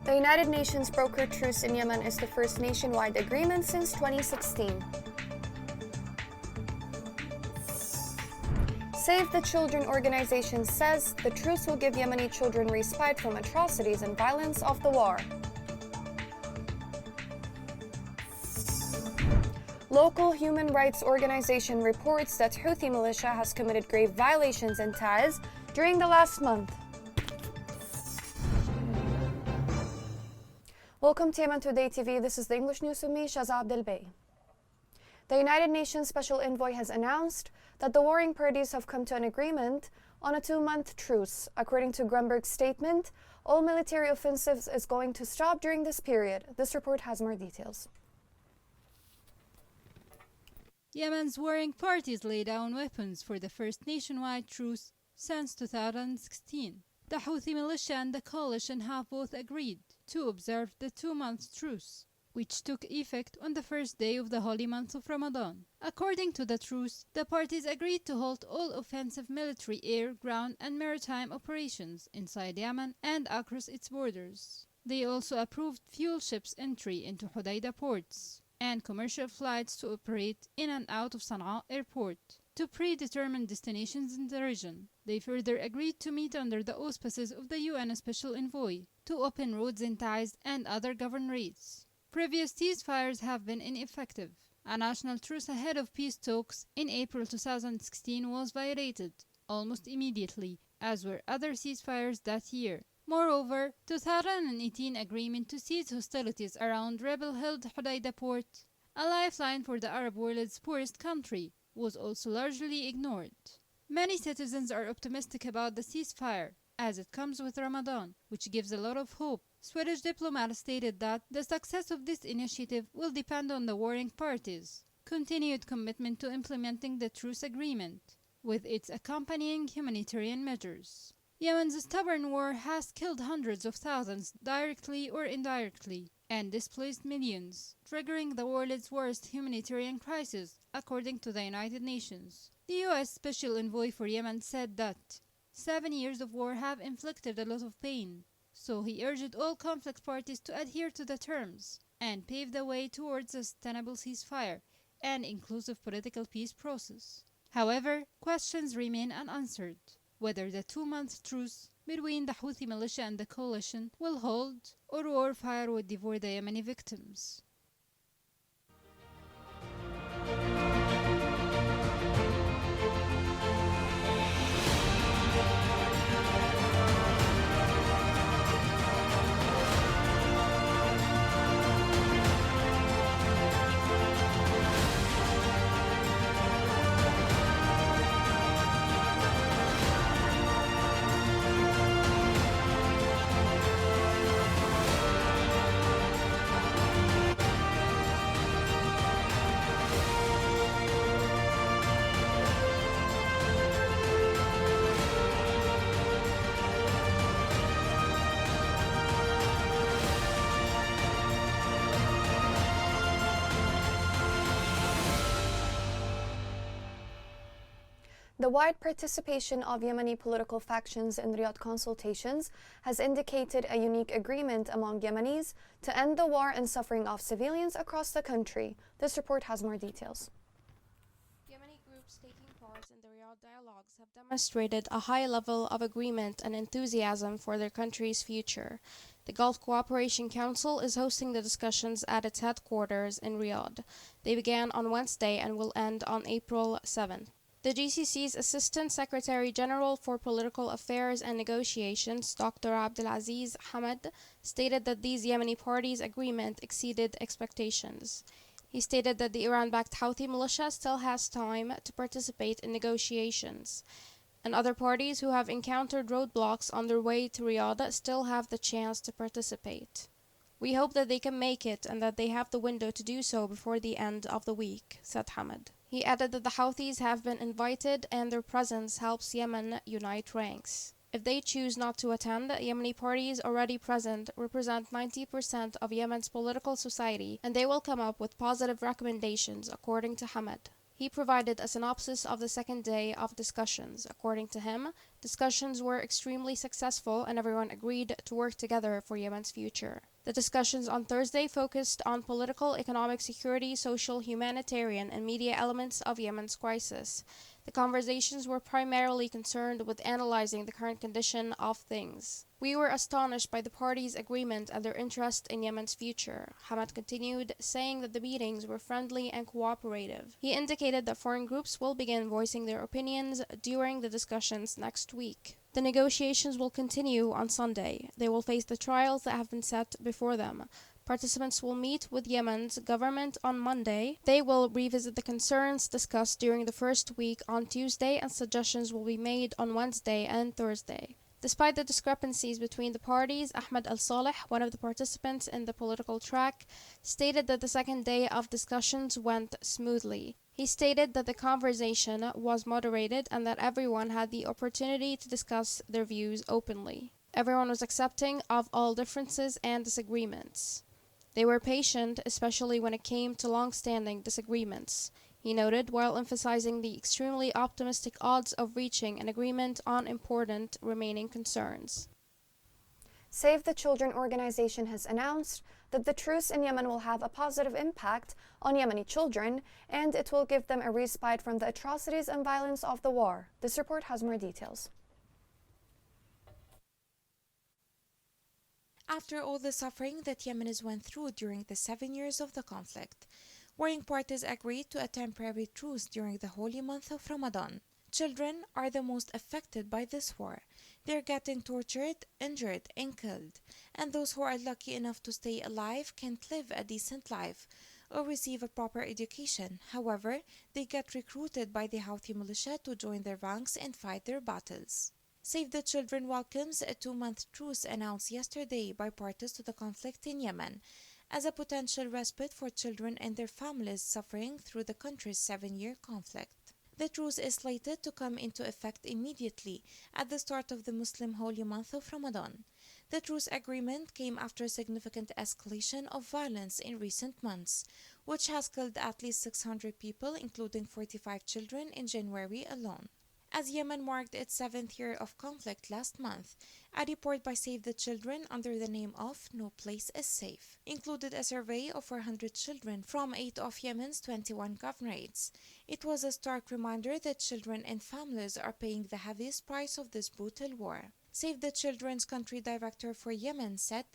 The United Nations brokered truce in Yemen is the first nationwide agreement since 2016. Save the Children organization says the truce will give Yemeni children respite from atrocities and violence of the war. Local human rights organization reports that Houthi militia has committed grave violations in Taiz during the last month. Welcome to Yemen Today TV. This is the English news with me, Shaza Abdelbey. The United Nations Special Envoy has announced that the warring parties have come to an agreement on a 2-month truce. According to Grunberg's statement, all military offensives is going to stop during this period. This report has more details. Yemen's warring parties lay down weapons for the first nationwide truce since 2016. The Houthi militia and the coalition have both agreed to observe the 2-month truce, which took effect on the first day of the holy month of Ramadan. According to the truce, the parties agreed to halt all offensive military air, ground, and maritime operations inside Yemen and across its borders. They also approved fuel ships' entry into Hodeidah ports and commercial flights to operate in and out of Sana'a airport to predetermined destinations in the region. They further agreed to meet under the auspices of the UN Special Envoy to open roads in Taiz and other governorates. Previous ceasefires have been ineffective. A national truce ahead of peace talks in April 2016 was violated almost immediately, as were other ceasefires that year. Moreover, 2018 agreement to cease hostilities around rebel-held Hodeidah port, a lifeline for the Arab world's poorest country, was also largely ignored. Many citizens are optimistic about the ceasefire, as it comes with Ramadan, which gives a lot of hope. Swedish diplomats stated that the success of this initiative will depend on the warring parties' continued commitment to implementing the truce agreement, with its accompanying humanitarian measures. Yemen's stubborn war has killed hundreds of thousands, directly or indirectly, and displaced millions, triggering the world's worst humanitarian crisis, according to the United Nations. The U.S. Special Envoy for Yemen said that 7 years of war have inflicted a lot of pain, so he urged all conflict parties to adhere to the terms and pave the way towards a sustainable ceasefire and inclusive political peace process. However, questions remain unanswered whether the 2-month truce between the Houthi militia and the coalition will hold, or warfare would devour the Yemeni victims. The wide participation of Yemeni political factions in Riyadh consultations has indicated a unique agreement among Yemenis to end the war and suffering of civilians across the country. This report has more details. Yemeni groups taking part in the Riyadh dialogues have demonstrated a high level of agreement and enthusiasm for their country's future. The Gulf Cooperation Council is hosting the discussions at its headquarters in Riyadh. They began on Wednesday and will end on April 7th. The GCC's Assistant Secretary General for Political Affairs and Negotiations, Dr. Abdelaziz Hamad, stated that these Yemeni parties' agreement exceeded expectations. He stated that the Iran-backed Houthi militia still has time to participate in negotiations, and other parties who have encountered roadblocks on their way to Riyadh still have the chance to participate. We hope that they can make it and that they have the window to do so before the end of the week, said Hamad. He added that the Houthis have been invited and their presence helps Yemen unite ranks. If they choose not to attend, Yemeni parties already present represent 90% of Yemen's political society, and they will come up with positive recommendations, according to Hamad. He provided a synopsis of the second day of discussions. According to him, discussions were extremely successful and everyone agreed to work together for Yemen's future. The discussions on Thursday focused on political, economic, security, social, humanitarian, and media elements of Yemen's crisis. The conversations were primarily concerned with analyzing the current condition of things. We were astonished by the parties' agreement and their interest in Yemen's future, Hamad continued, saying that the meetings were friendly and cooperative. He indicated that foreign groups will begin voicing their opinions during the discussions next week. The negotiations will continue on Sunday. They will face the trials that have been set before them. Participants will meet with Yemen's government on Monday. They will revisit the concerns discussed during the first week on Tuesday, and suggestions will be made on Wednesday and Thursday. Despite the discrepancies between the parties, Ahmed Al-Saleh, one of the participants in the political track, stated that the second day of discussions went smoothly. He stated that the conversation was moderated and that everyone had the opportunity to discuss their views openly. Everyone was accepting of all differences and disagreements. They were patient, especially when it came to long-standing disagreements, he noted, while emphasizing the extremely optimistic odds of reaching an agreement on important remaining concerns. Save the Children organization has announced that the truce in Yemen will have a positive impact on Yemeni children, and it will give them a respite from the atrocities and violence of the war. This report has more details. After all the suffering that Yemenis went through during the 7 years of the conflict, warring parties agreed to a temporary truce during the holy month of Ramadan. Children are the most affected by this war. They're getting tortured, injured, and killed. And those who are lucky enough to stay alive can't live a decent life or receive a proper education. However, they get recruited by the Houthi militia to join their ranks and fight their battles. Save the Children welcomes a 2-month truce announced yesterday by parties to the conflict in Yemen as a potential respite for children and their families suffering through the country's 7-year conflict. The truce is slated to come into effect immediately at the start of the Muslim holy month of Ramadan. The truce agreement came after significant escalation of violence in recent months, which has killed at least 600 people, including 45 children, in January alone. As Yemen marked its 7th year of conflict last month, a report by Save the Children under the name of No Place is Safe included a survey of 400 children from 8 of Yemen's 21 governorates. It was a stark reminder that children and families are paying the heaviest price of this brutal war. Save the Children's country director for Yemen said,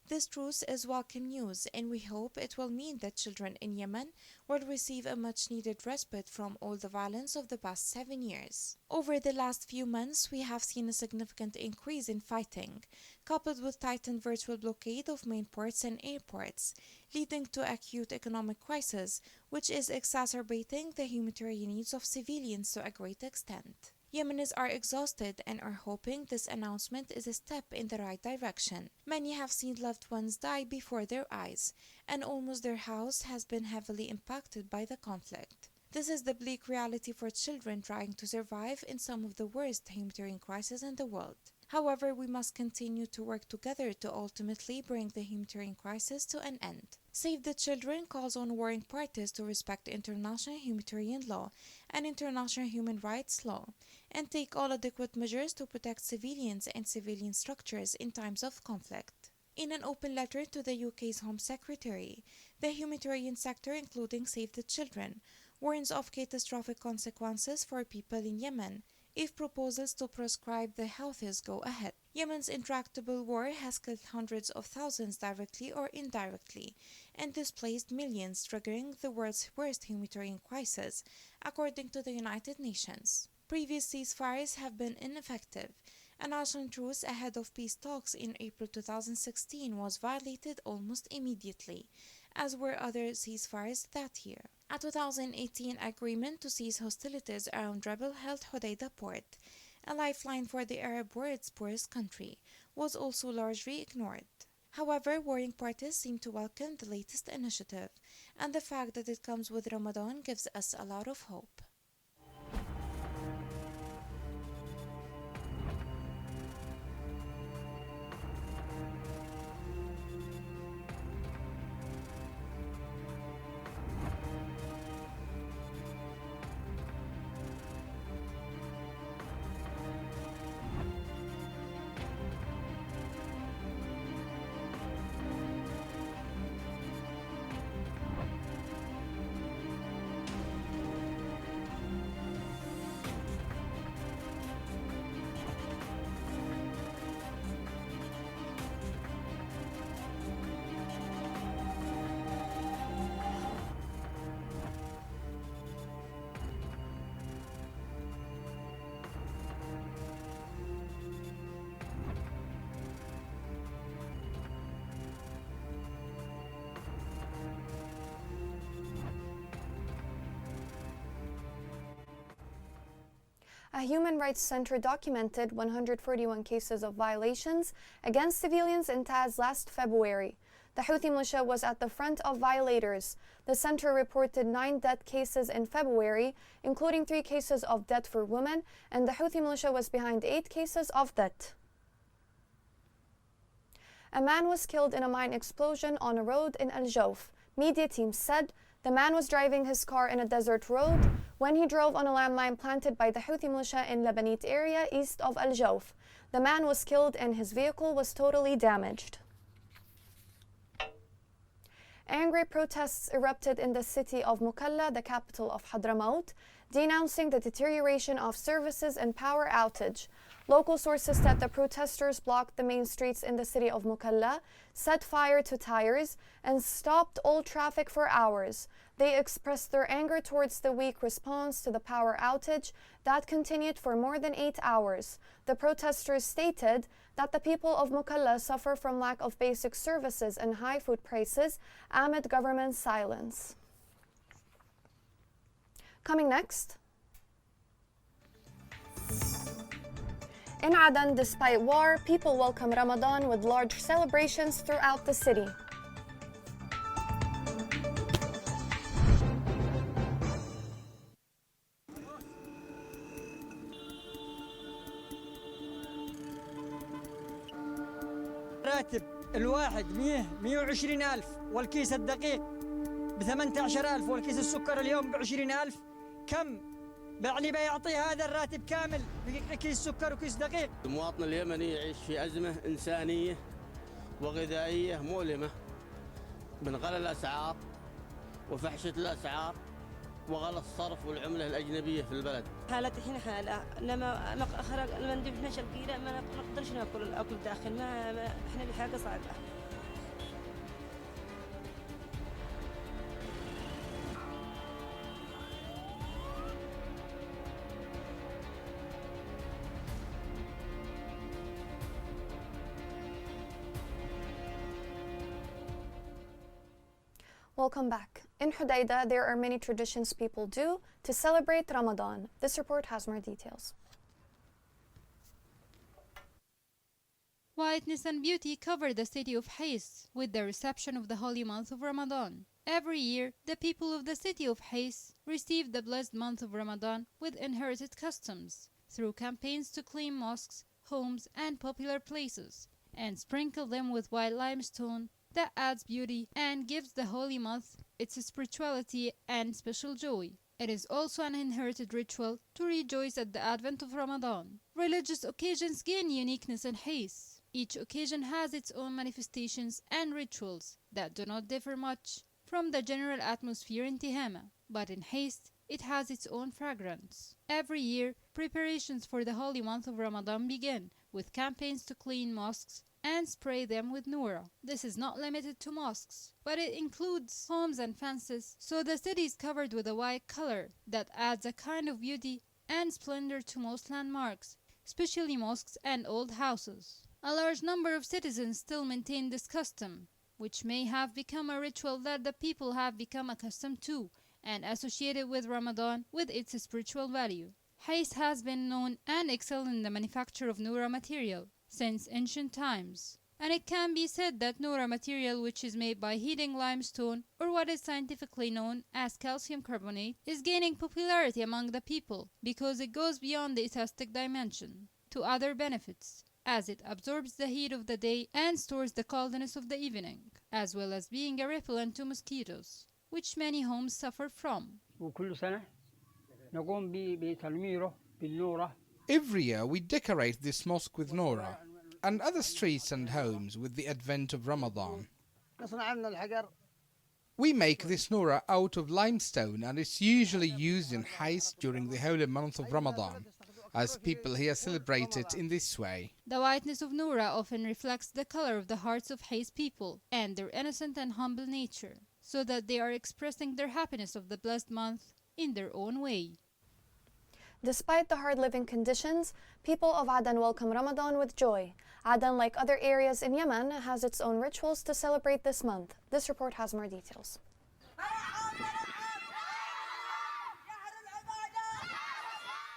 "This truce is welcome news, and we hope it will mean that children in Yemen will receive a much-needed respite from all the violence of the past 7 years." Over the last few months, we have seen a significant increase in fighting, coupled with tightened virtual blockade of main ports and airports, leading to acute economic crisis, which is exacerbating the humanitarian needs of civilians to a great extent. Yemenis are exhausted and are hoping this announcement is a step in the right direction. Many have seen loved ones die before their eyes, and almost their house has been heavily impacted by the conflict. This is the bleak reality for children trying to survive in some of the worst humanitarian crises in the world. However, we must continue to work together to ultimately bring the humanitarian crisis to an end. Save the Children calls on warring parties to respect international humanitarian law and international human rights law, and take all adequate measures to protect civilians and civilian structures in times of conflict. In an open letter to the UK's Home Secretary, the humanitarian sector, including Save the Children, warns of catastrophic consequences for people in Yemen if proposals to proscribe the Houthis go ahead. Yemen's intractable war has killed hundreds of thousands directly or indirectly and displaced millions, triggering the world's worst humanitarian crisis, according to the United Nations. Previous ceasefires have been ineffective. A national truce ahead of peace talks in April 2016 was violated almost immediately, as were other ceasefires that year. A 2018 agreement to cease hostilities around rebel-held Hodeidah port, a lifeline for the Arab world's poorest country, was also largely ignored. However, warring parties seem to welcome the latest initiative, and the fact that it comes with Ramadan gives us a lot of hope. a human rights center documented 141 cases of violations against civilians in Taz last February. The Houthi militia was at the front of violators. The center reported 9 death cases in February, including 3 cases of death for women, and the Houthi militia was behind 8 cases of death. A man was killed in a mine explosion on a road in Al Jawf. Media teams said the man was driving his car in a desert road when he drove on a landmine planted by the Houthi militia in Labanit area east of Al Jawf. The man was killed and his vehicle was totally damaged. Angry protests erupted in the city of Mukalla, the capital of Hadramaut, denouncing the deterioration of services and power outage. Local sources said the protesters blocked the main streets in the city of Mukalla, set fire to tires, and stopped all traffic for hours. They expressed their anger towards the weak response to the power outage that continued for more than 8 hours. The protesters stated that the people of Mukalla suffer from lack of basic services and high food prices amid government silence. Coming next. In Aden, despite war, people welcome Ramadan with large celebrations throughout the city. راتب الواحد 120 ألف والكيس الدقيق ب18 ألف والكيس السكر اليوم ب20 ألف. كم بعلي بيعطي هذا الراتب كامل كيس سكر وكيس دقيق؟ المواطن اليمني يعيش في أزمة إنسانية وغذائية مؤلمة من غلاء الأسعار وفحشة الأسعار وغلاء الصرف والعملة الأجنبية في البلد. حالتي الحين حالة لما ندي 12 كيلو ما نقدرش ناكل الأكل داخل ما احنا بحاجة صعبة. Welcome back. In Hodeidah, there are many traditions people do to celebrate Ramadan. This report has more details. Whiteness and beauty cover the city of Hais with the reception of the holy month of Ramadan. Every year, the people of the city of Hais receive the blessed month of Ramadan with inherited customs through campaigns to clean mosques, homes, and popular places, and sprinkle them with white limestone that adds beauty and gives the holy month its spirituality and special joy. It is also an inherited ritual to rejoice at the advent of Ramadan. Religious occasions gain uniqueness in Hais. Each occasion has its own manifestations and rituals that do not differ much from the general atmosphere in Tihama, but in Hais it has its own fragrance. Every year, preparations for the holy month of Ramadan begin with campaigns to clean mosques and spray them with Noura. This is not limited to mosques, but it includes homes and fences, so the city is covered with a white color that adds a kind of beauty and splendor to most landmarks, especially mosques and old houses. A large number of citizens still maintain this custom, which may have become a ritual that the people have become accustomed to and associated with Ramadan with its spiritual value. Hais has been known and excelled in the manufacture of Noura material since ancient times, and it can be said that Noura material, which is made by heating limestone or what is scientifically known as calcium carbonate, is gaining popularity among the people because it goes beyond the aesthetic dimension to other benefits, as it absorbs the heat of the day and stores the coldness of the evening, as well as being a repellent to mosquitoes, which many homes suffer from. Every year we decorate this mosque with Noura and other streets and homes with the advent of Ramadan. We make this Noura out of limestone and it's usually used in Hais during the holy month of Ramadan, as people here celebrate it in this way. The whiteness of Noura often reflects the color of the hearts of Hais people and their innocent and humble nature, so that they are expressing their happiness of the blessed month in their own way. Despite the hard living conditions, people of Aden welcome Ramadan with joy. Aden, like other areas in Yemen, has its own rituals to celebrate this month. This report has more details.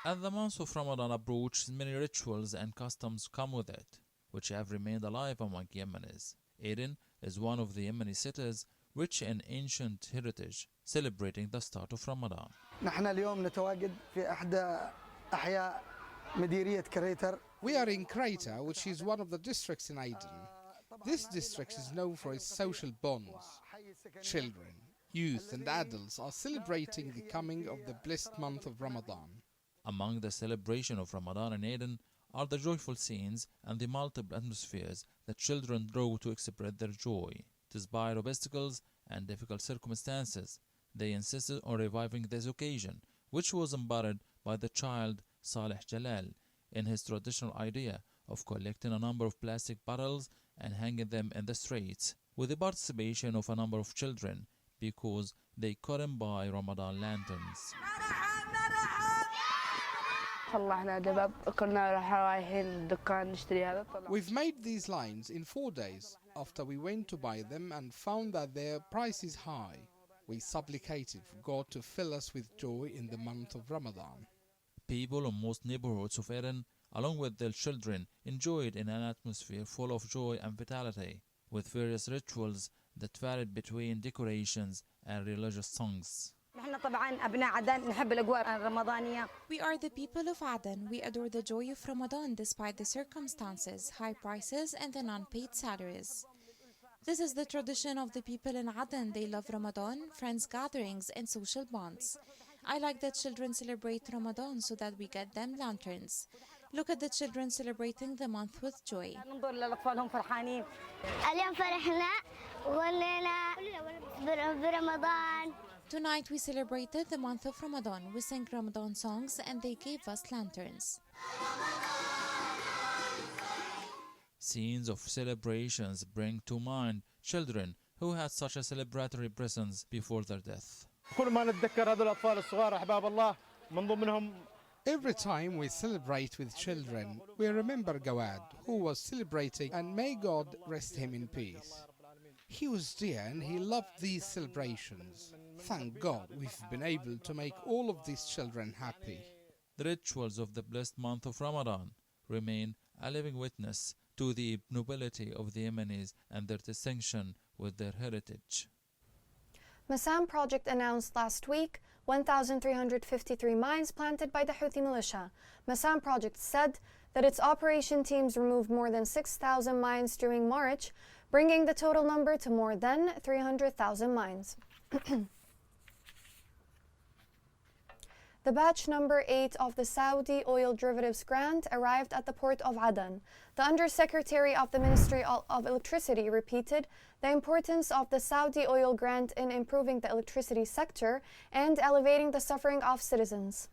As the month of Ramadan approaches, many rituals and customs come with it, which have remained alive among Yemenis. Aden is one of the Yemeni cities rich in ancient heritage, celebrating the start of Ramadan. نحن اليوم نتواجد في إحدى أحياء مديرية كريتر. We are in Crater, which is one of the districts in Aden. This district is known for its social bonds. Children, youth and adults are celebrating the coming of the blessed month of Ramadan. Among the celebration of Ramadan in Aden are the joyful scenes and the multiple atmospheres that children draw to express their joy. Despite obstacles and difficult circumstances, they insisted on reviving this occasion, which was embodied by the child Saleh Jalal in his traditional idea of collecting a number of plastic bottles and hanging them in the streets, with the participation of a number of children because they couldn't buy Ramadan lanterns. We've made these lines in 4 days after we went to buy them and found that their price is high. We supplicated for God to fill us with joy in the month of Ramadan. People in most neighborhoods of Aden, along with their children, enjoyed in an atmosphere full of joy and vitality, with various rituals that varied between decorations and religious songs. We are the people of Aden. We adore the joy of Ramadan despite the circumstances, high prices, and the non-paid salaries. This is the tradition of the people in Aden. They love Ramadan, friends gatherings, and social bonds. I like that children celebrate Ramadan so that we get them lanterns. Look at the children celebrating the month with joy. Tonight we celebrated the month of Ramadan. We sang Ramadan songs and they gave us lanterns. Scenes of celebrations bring to mind children who had such a celebratory presence before their death. Every time we celebrate with children, we remember Gawad, who was celebrating, and may God rest him in peace. He was dear and he loved these celebrations. Thank God we've been able to make all of these children happy. The rituals of the blessed month of Ramadan remain a living witness to the nobility of the Yemenis and their distinction with their heritage. Massam Project announced last week 1,353 mines planted by the Houthi militia. Massam Project said that its operation teams removed more than 6,000 mines during March, bringing the total number to more than 300,000 mines. The batch number 8 of the Saudi oil derivatives grant arrived at the port of Aden. The Undersecretary of the Ministry of Electricity repeated the importance of the Saudi oil grant in improving the electricity sector and elevating the suffering of citizens.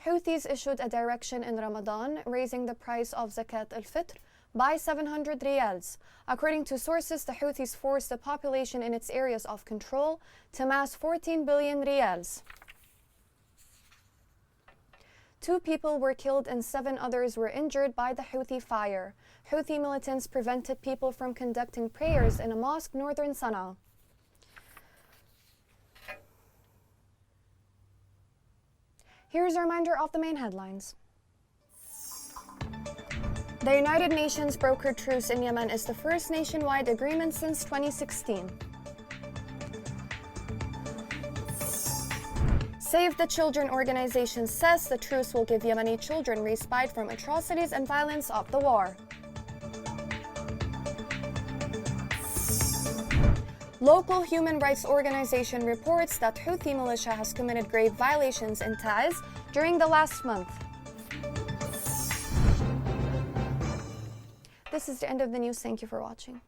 Houthis issued a direction in Ramadan raising the price of Zakat al-Fitr by 700 riyals. According to sources, the Houthis forced the population in its areas of control to amass 14 billion riyals. 2 people were killed and 7 others were injured by the Houthi fire. Houthi militants prevented people from conducting prayers in a mosque northern Sana'a. Here's a reminder of the main headlines. The United Nations brokered truce in Yemen is the first nationwide agreement since 2016. Save the Children organization says the truce will give Yemeni children respite from atrocities and violence of the war. Local human rights organization reports that Houthi militia has committed grave violations in Taiz during the last month. This is the end of the news. Thank you for watching.